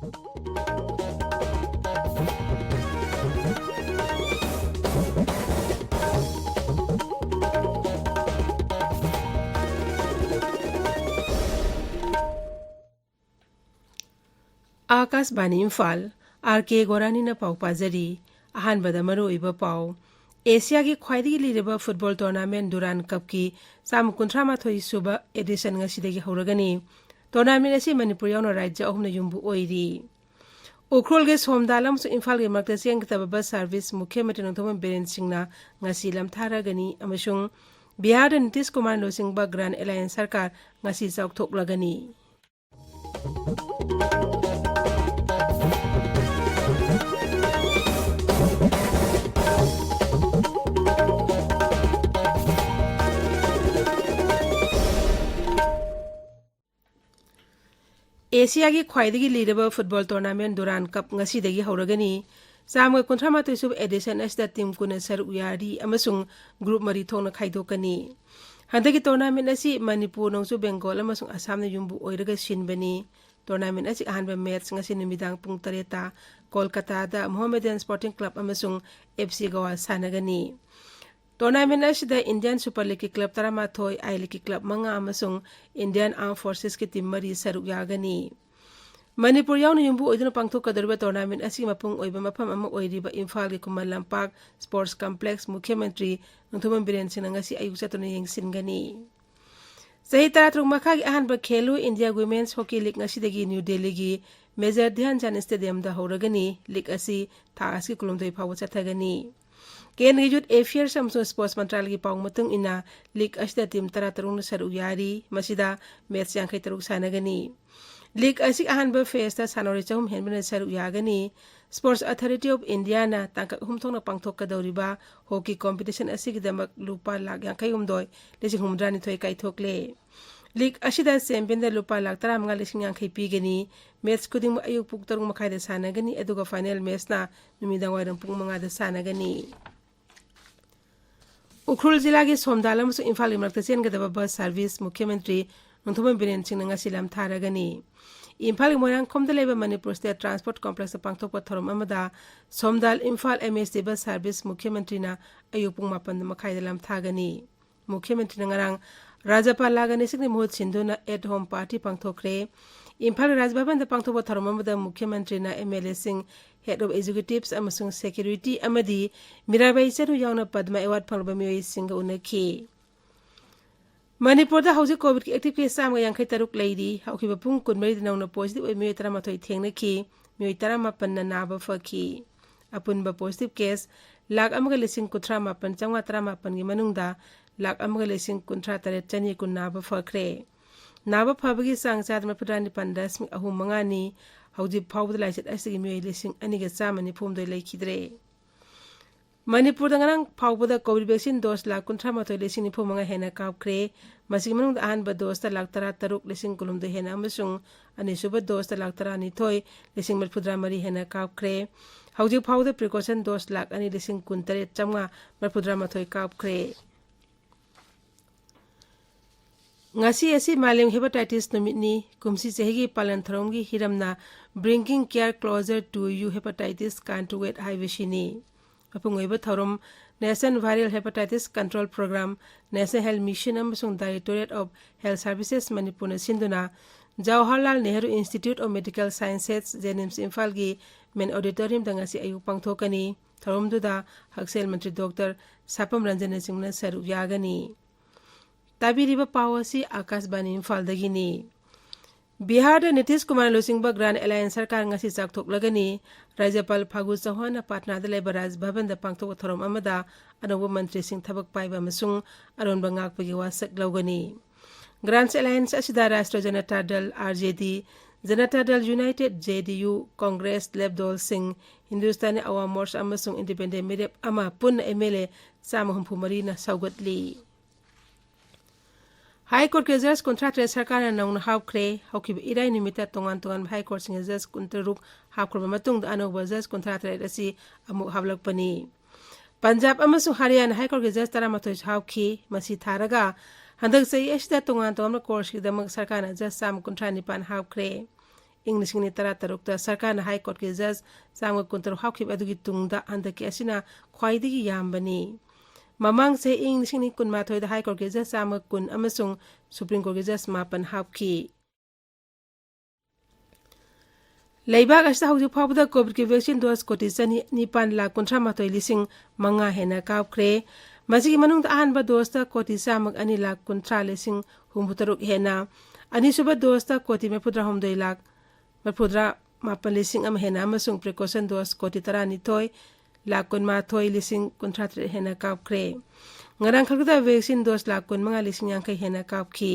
Akashvani Imphal R.K.Gorani ना पाउ पाजरी अहानबदा मरुइबा पाउ एशिया की ख्वाइदगी लिरबा फुटबॉल टूर्नामेंट दुरान कप की साम 38 सुबा एडिशन ngasiदगी हौरगनी टूर्नामेंट असी मणिपुर यावना राज्य अहुमना युम्बु ओइरी उख्रोल के सोमदाल अमसु इम्फाल के मरकता चेंगतबा बस सर्विस मुख्यमंत्री नोंथोम बेरेन सिंहना ngasi lamtharagani अमसुंग बिहार नीतीश कुमार लोसिंगबा ग्रांड एलायंस सरकार ngasi चाउथोकलगनी एशिया की ख्वाइदगी लीरबा फुटबॉल टूर्नामेंट दुरान कप ngasiदगी हौरगनी साम 38 सुब एडिशन असदा टीम कुना सरुक यारी अमसुंग ग्रुप मरी थोंना खाइदोकनी हंदगी टूर्नामेंट असी मणिपुर नोंसु बेंगोल अमसुंग असम न युम्बु ओइरगा सिनबनी टूर्नामेंट असी अहानबा मैच ngasi निमिदांग पुंग 3 ता कोलकाता दा मोहम्मदन स्पोर्टिंग क्लब अमसुंग एफसी गोवा सानगनी टूर्नामेंट असिदा इंडियन सुपर लीग की क्लब 13 आई लीग की क्लब 5 अमसुंग इंडियन आर्म फोर्सेस की टीम मरी सरुक यागनी मणिपुर यावना युम्बु ओइदुना पांगथोकदोरिबा टूर्नामेंट असी मपुंग ओइबा मफम अमा ओइरिबा इम्फाल के कुमल लंपाक स्पोर्ट्स कॉम्प्लेक्स मुख्यमंत्री नोंथोम बिरेन सिंह ngasi अयुक चतुना येंगसिनगनी सही तरह मखा की अहानबा Khelo India women's hockey league ngasiदगी न्यू दिल्ली की मेजर ध्यानचंद स्टेडियम दा हौरगनी लीग असी थास की कुलुमदोइ फाव चथगनी केंद्रीय यूथ एफेयर्स अमसुंग स्पोर्ट्स मंत्रालय की पाउ मतुंग इना लीग असिदा टीम 13 सरुक यारी मसिदा मैच 53 सानगनी लीग असी अहानबा फेस्ता सानोरी चहुम हेनबना सरुक यागनी स्पोर्ट्स अथॉरिटी ऑफ इंडिया ना तांका हुमथोंना पांगथोकदौरिबा हॉकी कॉम्पिटिशन असी की दमक लुपा लाख 53 लिसिंग हुमद्रानी थोय काइथोकले लीग असिदा चैंपियन दा लुपा लाख 35 लिसिंग 50 पीगनी मैच खुदिंग अयुक पुक 3 मखाइदा सानगनी अदुगा फाइनल मैच ना नुमिदांग वाइरम पुक 5 दा सानगनी उख्रुल जिला के सोमदाल अमसुंग इम्फाल की मरकता चेंगदबा बस सर्विस मुख्यमंत्री नोंथोम बिरेन सिंह ngasi lamtharagani इम्फाल की मोयांगखोमदा लेबा मणिपुर स्टेट ट्रांसपोर्ट कॉम्प्लेक्स पांगथोकपा थोरम अमदा सोमदाल इम्फाल एमएसटी बस सर्विस मुख्यमंत्री ना अयुक पुंग 5 मखाइदा lamthagani मुख्यमंत्री ngarang राज्यपाल लागनी सिंह मुहत सिंधुना एट होम पार्टी पांगथोकरे इम्फाल राजभवन दा पांगथोकपा थोरम अमदा मुख्यमंत्री ना एमएलए सिंह हेड ऑफ एग्जीक्यूटिव्स अमसुंग सिक्योरिटी अमदी मिराबाई चरु यावना पद्मा अवार्ड फंगबा मियोई सिंह उनखी मणिपुर दा हौजिक कोविड की एक्टिव केस 53 लेरी हौखिबा पुंग 14 नौना पॉजिटिव ओइ मियोई 13 थेंगनखी मियोई 15 ना नाबा फखी अपुनबा पॉजिटिव केस लाख अमगा लिसिंग 19,513 की मनुंगदा लाख अमगा लिसिंग 19,300 नाबा फखरे नाबा फबगी सांग चाद मफुरानी 5.35 नि हौजिक फाउबदा लाइसेट असिगी मियोई लिसिंग 2,194 लेखिद्रे मणिपुर दंगरंग फाउबदा कोविड वैक्सीन डोज लाख 19,995 हेना कापख्रे मसिग मनुंग अहानबा डोज लाख 13,993 हेना अमसुंग अनिसुबा डोज लाख 12,993 हेना कापख्रे हौजिक फाउबदा प्रिकॉशन डोज लाख 2,19,993 कापख्रे ngasi asi malem hepatitis numitni kumsi chehigi palan thromgi hiramna bringing care closer to you hepatitis counterweight haibishini apungweba thorom national viral hepatitis control program national health mission amasung directorate of health services manipur na sinduna jawaharlal nehru institute of medical sciences jenims imphal gi main auditorium dangasi ayu pangthokani thorom duda haksel mantri dr sapam ranjan singna saru yagani ताबीरिबा पावसी आकाशवाणी इम्फाल दगिनी बिहार नीतीश कुमार लोसिंगबा grand alliance सरकार ngasi चाकथोकलगनी राज्यपाल फागु चौहान पाटना दा लेबा राजभवन दा पांगथोक थोरम अमदा अनोब मंत्री सिंह थबक पाइबा मसुंग अरोनबा ngakपगी वासक लौगनी ग्रांड एलायंस असिदा राष्ट्र Janata Dal RJD Janata Dal United JDU Congress लेब दल सिंह हिंदुस्तानी अवाम मोर्चा अमसुंग इंडिपेंडेंट मेरेप अमा पुन एमएलए 3 ना सौगतली हाई कोर्ट के जज कुंट्राक्टर सरकार नौन हाउख्रे हौखिब इराई निमित्ता तोंगान तोंगान हाई कोर्ट सिंह जज कुंतरुक हाउख्रबा मतुंग अनौबा जज कुंट्राक्टर असी अमुक हावलकपनी पंजाब अमसुंग हरियाणा हाई कोर्ट के जज 13 हाउखी मसी थारगा हंदक सही असिदा तोंगान तोंगान कोर्ट की दमक सरकार जज 3 हाउख्रे ꯏꯪ 2013 ꯁꯔꯀꯥꯔꯅ ꯍꯥꯏ ꯀꯣꯔꯠꯀꯤ ꯖꯖ ꯆꯥꯝꯃ 16 ꯍꯥꯞꯈꯤꯕ ꯑꯗꯨꯒꯤ ꯇꯨꯡꯗ ꯍꯟꯗꯛꯀꯤ ꯑꯁꯤꯅ ꯈ꯭ꯋꯥꯏꯗꯒꯤ ꯌꯥꯝꯕꯅꯤ ꯃꯃꯥꯡ ꯆꯍꯤ ꯏꯪ 2012 ꯍꯥꯏ ꯀꯣꯔꯠꯀꯤ ꯖꯖ ꯆꯥꯝꯃ 10 ꯑꯃꯁꯨꯡ ꯁꯨꯄ꯭ꯔꯤꯝ ꯀꯣꯔꯠꯀꯤ ꯖꯖ 9 ꯍꯥꯞꯈꯤ ꯂꯩꯕꯥꯛ ꯑꯁꯤꯗ ꯍꯧꯖꯤꯛ ꯐꯥꯎꯕꯗ ꯀꯣꯚꯤꯗꯀꯤ ꯚꯦꯛꯁꯤꯟ ꯗꯣꯁ ꯀꯣꯇꯤ 9,58,500 ꯍꯦꯟꯅ ꯀꯥꯞꯈ꯭ꯔꯦ ꯃꯁꯤꯒꯤ ꯃꯅꯨꯡꯗ ꯑꯍꯥꯟꯕ ꯗꯣꯁꯇ ꯀꯣꯇꯤ 2,2,13,63 ꯍꯦꯟꯅ ꯑꯅꯤꯁꯨꯕ ꯗꯣꯁꯇ ꯀꯣꯇꯤ 39,38,1 ꯍꯦꯟꯅ ꯑꯃꯁꯨꯡ ꯄ꯭ꯔꯤꯀꯣꯁꯟ ꯗꯣꯁ ꯀꯣꯇꯤ 12,12,18,053 ꯍꯦꯟꯅ ꯀꯥꯞꯈ꯭ꯔꯦ ꯉꯔꯥꯡ ꯈꯛꯇꯗ ꯚꯦꯛꯁꯤꯟ ꯗꯣꯁ 15,50,50 ꯍꯦꯟꯅ ꯀꯥꯞꯈꯤ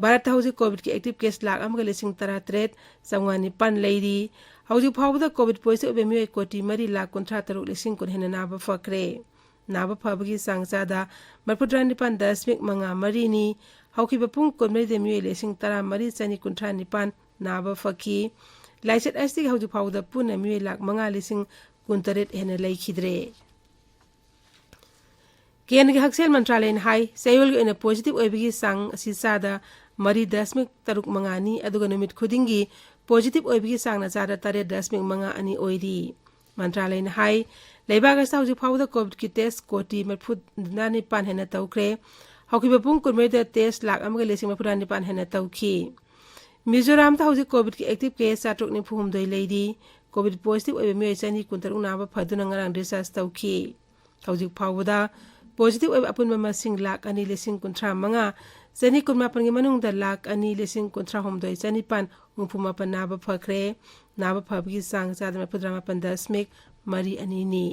ꯚꯥꯔꯠꯇ ꯍꯧꯖꯤꯛ ꯀꯣꯚꯤꯗꯀꯤ ꯑꯦꯛꯇꯤꯚ ꯀꯦꯁ 1,18,9 ꯂꯩꯔꯤ ꯍꯧꯖꯤꯛ ꯐꯥꯎꯕꯗ ꯀꯣꯚꯤꯗ ꯄꯣꯖꯤꯇꯤꯚ ꯑꯣꯏꯕ ꯃꯤꯑꯣꯏ ꯀꯣꯇꯤ 4,53,10,000 ꯍꯦꯟꯅ ꯅꯥꯕ ꯐꯈ꯭ꯔꯦ ꯅꯥꯕ ꯐꯕꯒꯤ ꯆꯥꯡ ꯆꯥꯗ 39.3%ꯅꯤ ꯍꯧꯈꯤꯕ ꯄꯨꯡ 14ꯗ ꯃꯤꯑꯣꯏ 13,4,969 ꯅꯥꯕ ꯐꯈꯤ ꯂꯥꯏꯆꯠ ꯑꯁꯤꯒꯤ ꯍꯧꯖꯤꯛ ꯐꯥꯎꯕꯗ ꯄꯨꯟꯅ ꯃꯤꯑꯣꯏ 5,58,000 ꯍꯦꯟꯅ ꯂꯩꯈꯤꯗ꯭ꯔꯦ ꯀꯦꯟꯗ꯭ꯔꯒꯤ ꯍꯛꯁꯦꯜ ꯃꯟꯇ꯭ꯔꯥꯂꯌꯅ ꯍꯥꯏ ꯆꯌꯣꯜꯒꯤ ꯑꯣꯏꯅ ꯄꯣꯖꯤꯇꯤꯚ ꯑꯣꯏꯕꯒꯤ ꯆꯥꯡ ꯑꯁꯤ ꯆꯥꯗ 4.35ꯅꯤ ꯑꯗꯨꯒ ꯅꯨꯃꯤꯠ ꯈꯨꯗꯤꯡꯒꯤ ꯄꯣꯖꯤꯇꯤꯚ ꯑꯣꯏꯕꯒꯤ ꯆꯥꯡꯅ ꯆꯥꯗ 8.52 ꯑꯣꯏꯔꯤ ꯃꯟꯇ꯭ꯔꯥꯂꯌꯅ ꯍꯥꯏ ꯂꯩꯕꯥꯛ ꯑꯁꯤꯗ ꯍꯧꯖꯤꯛ ꯐꯥꯎꯕꯗ ꯀꯣꯚꯤꯗꯀꯤ ꯇꯦꯁ ꯀꯣꯇꯤ 94 ꯍꯦꯟꯅ ꯇꯧꯈ꯭ꯔꯦ ꯍꯧꯈꯤꯕ ꯄꯨꯡ 14ꯗ ꯇꯦꯁ 1,44,9 ꯍꯦꯟꯅ ꯇꯧꯈꯤ ꯃꯤꯖꯣꯔꯥꯝꯗ ꯍꯧꯖꯤꯛ ꯀꯣꯚꯤꯗꯀꯤ ꯑꯦꯛꯇꯤꯚ ꯀꯦꯁ 9,994 ꯂꯩꯔꯤ ꯀꯣꯚꯤꯗ ꯄꯣꯖꯤꯇꯤꯚ ꯑꯣꯏꯕ ꯃꯤꯑꯣꯏ 236 ꯅꯥꯕ ꯐꯗꯨꯅ ꯉꯔꯥꯡ ꯗꯤꯁꯆꯥꯔꯖ ꯇꯧꯈꯤ ꯍꯧꯖꯤꯛ ꯐꯥꯎꯕꯗ ꯄꯣꯖꯤꯇꯤꯚ ꯑꯣꯏꯕ ꯑꯄꯨꯟꯕ ꯃꯁꯤꯡ 2,235,000 2,018ꯒꯤ ꯃꯅꯨꯡꯗ 2,238,968 ꯅꯥꯕ ꯐꯈ꯭ꯔꯦ ꯅꯥꯕ ꯐꯕꯒꯤ ꯆꯥꯡ ꯆꯥꯗ 48.32ꯅꯤ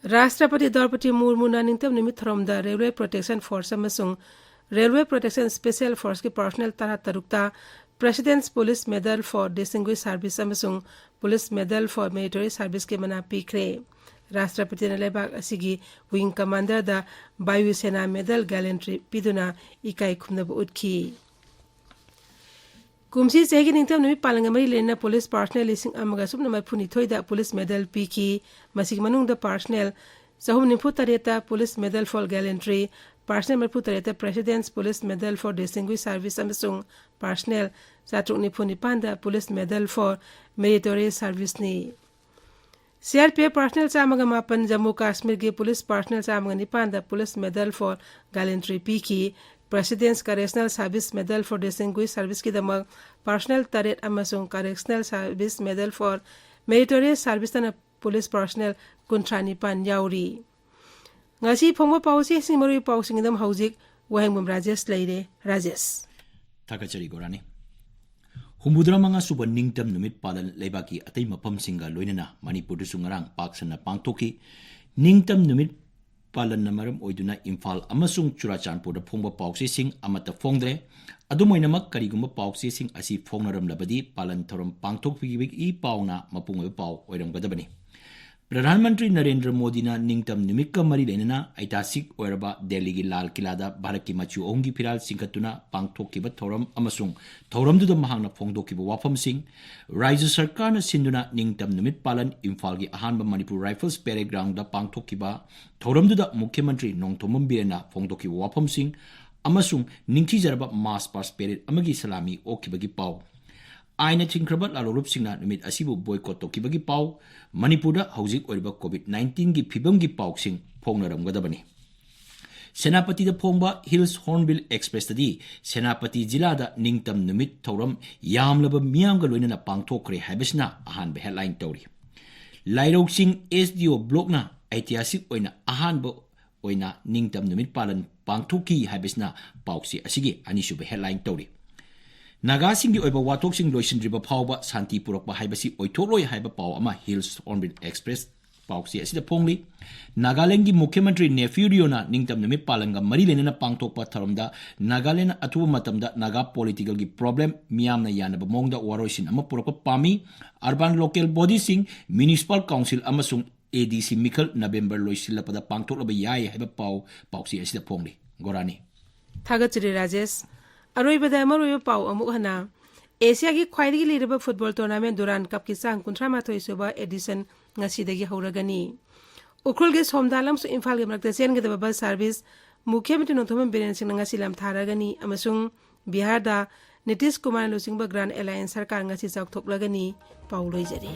ꯔꯥꯁꯇ꯭ꯔꯄति ꯗ꯭ꯔꯧꯄꯗꯤ ꯃꯨꯔꯃꯨꯅ ꯅꯤꯡꯇꯝ ꯅꯨꯃꯤꯠ ꯊꯧꯔꯝꯗ ꯔꯦꯜꯋꯦ ꯄ꯭ꯔꯣꯇꯦꯛꯁꯟ ꯐꯣꯔꯁ ꯑꯃꯁꯨꯡ ꯔꯦꯜꯋꯦ ꯄ꯭ꯔꯣꯇꯦꯛꯁꯟ ꯁ꯭ꯄꯦꯁꯤꯑꯦꯜ ꯐꯣꯔꯁꯀꯤ ꯄꯔꯁꯣꯅꯦꯜ 13ꯇ president's police medal for distinguish service ꯑꯃꯁꯨꯡ ꯄꯨꯂꯤꯁ ꯃꯦꯗꯜ ꯐꯣꯔ ꯃꯤꯂꯤꯇꯔꯤ ꯁꯥꯔꯚꯤꯁꯀꯤ ꯃꯅꯥ ꯄꯤꯈ꯭ꯔꯦ ꯔꯥꯁꯇ꯭ꯔꯄतिꯅ ꯂꯩꯕꯥꯛ ꯑꯁꯤꯒꯤ ꯋꯤꯡ ꯀꯃꯥꯟꯗꯔꯗ ꯕꯥꯌꯨ ꯁꯦꯅꯥ ꯃꯦꯗꯜ ꯒꯦꯂꯦꯟꯇ꯭ꯔꯤ ꯄꯤꯗꯨꯅ ꯏꯀꯥꯏ ꯈꯨꯝꯅꯕ ꯎꯠꯈꯤ ꯀꯨꯝꯁꯤ ꯆꯍꯤꯒꯤ ꯅꯤꯡꯇꯝ ꯅꯨꯃꯤꯠ ꯄꯥꯂꯟꯒ ꯃꯔꯤ ꯂꯩꯅꯅ ꯄꯨꯂꯤꯁ ꯄꯥꯔꯁꯅꯦꯜ 1,642ꯗ ꯄꯨꯂꯤꯁ ꯃꯦꯗꯜ ꯄꯤꯈꯤ ꯃꯁꯤꯒꯤ ꯃꯅꯨꯡꯗ ꯄꯥꯔꯁꯅꯦꯜ 398ꯇ police medal for gallantry personnel 38ꯇ president's police medal for distinguish service ꯑꯃꯁꯨꯡ ꯄꯥꯔꯁꯅꯦꯜ 494ꯗ ꯄꯨꯂꯤꯁ ꯃꯦꯗꯜ ꯐꯣꯔ ꯃꯦꯔꯤꯇꯣꯔꯤꯌꯁ ꯁꯥꯔꯚꯤꯁꯅꯤ CRPF personnel 108 Jammu Kashmir police personnel 109दा पुलिस मेडल फॉर गैलेंट्री पीखी president's correctional service medal for distinguish service की दमक personnel 3 अमसुंग correctional service medal for meritorious service तन police personnel 95 याउरी ngasi phongba pawsi simori pawsing dam hauzik wahengbam rajesh leire rajesh thakachari gorani Humudramanga suba ningtam numit palan leibaki atay mapam singa loinana Manipur du sungarang paksana pangtoki ningtam numit palan namaram oiduna Imphal amasung Churachandpur da phongba pawsi sing amata phongdre adumoinamak karigumba pawsi sing asi phongnaram labadi palan thoram pangtokpi i pawna mapungoy paw oiramgadabani प्रधानमंत्री नरेंद्र मोदी ना निंगतम निमित का मरी लेना ऐतिहासिक ओरबा दिल्ली की लाल किला दा भारत की मचु ओंगी फिराल सिंगतुना पांगथोकिबा थौरम अमसुंग थौरमदुदा महांगना फोंगदोकिबा वाफम सिंग राज्य सरकार ना सिंधुना निंगतम निमित पालन इम्फाल की अहानबा मणिपुर राइफल्स पेरेड ग्राउंड दा पांगथोकिबा थौरमदुदा मुख्यमंत्री नोंथोमम बिरेना फोंगदोकिबा वाफम सिंग अमसुंग निंगथीजरबा मास पास पेरेड अमगी सलामी ओकिबगी पाव आईना थिंख्रबा लालोरुप सिंगना निमित असिबु बॉयकॉट तोकिबगी पाव मणिपुरदा हौजिक ओरिबा कोविड-19 की फिबमगी पावसिंग फोंगनरमगदबनी सेनापति दा फोंगबा हिल्स हॉर्नबिल एक्सप्रेस तदी सेनापति जिला दा निंगतम निमित थौरम यामलब मियामगा लोइनना पांगथोखरे हाइबसना अहानबे हेडलाइन तौरी लाइरोक्सिंग एसडीओ ब्लॉकना ऐतिहासिक ओइना अहानबो ओइना निंगतम निमित पालन पांगथोकी हाइबसना पावसी असिगी अनिसुबे हेडलाइन तौरी नागासिंगी ओइबा वाथोक्सिंग लोइसिनद्रिबा फावबा शांति पुरकबा हाइबसी ओइथोलोय हाइबा पाव अमा हिल्स ऑनबिल एक्सप्रेस पावसी असिदा फोंगली नागालैंड की मुख्यमंत्री नेफ्यूरियोना निंगतम निमित पालंगा मरी लेना पांगथोकपा थरमदा नागालैंड अथुबा मतमदा नागा पॉलिटिकल की प्रॉब्लम मियामना यानबा मोंगदा वारोइसिन अमा पुरकपा पामी अर्बन लोकल बॉडी सिंग म्युनिसिपल काउंसिल अमसुंग एडीसी मिखल नवेंबर लोइसिलपदा पांगथोकलबा याय हाइबा पावसी असिदा फोंगली गोरानी थागचरी राजेश अरोइबदा अमरोइबा पाव अमुक हना एशिया की ख्वाइदगी लीरबा फुटबॉल टूर्नामेंट दुरान कप की चांग 38 सुबा एडिशन ngasiदगी हौरगनी उखरुल के सोमदालम सु इम्फाल के मरकते चेनगदबा बस सर्विस मुख्यमंत्री Nongthombam Biren Singh ngasi lam tharagani amasung Bihar दा ꯅꯤꯇꯤꯁ ꯀꯨꯃꯥꯔ ꯂꯨꯆꯤꯡꯕ ꯒ꯭ꯔꯥꯟ ꯑꯦꯂꯥꯏꯟꯁ ꯁꯔꯀꯥꯔ ꯉꯁꯤ ꯆꯥꯎꯊꯣꯛꯂꯒꯅꯤ ꯄꯥꯎ ꯂꯣꯏꯖꯔꯤ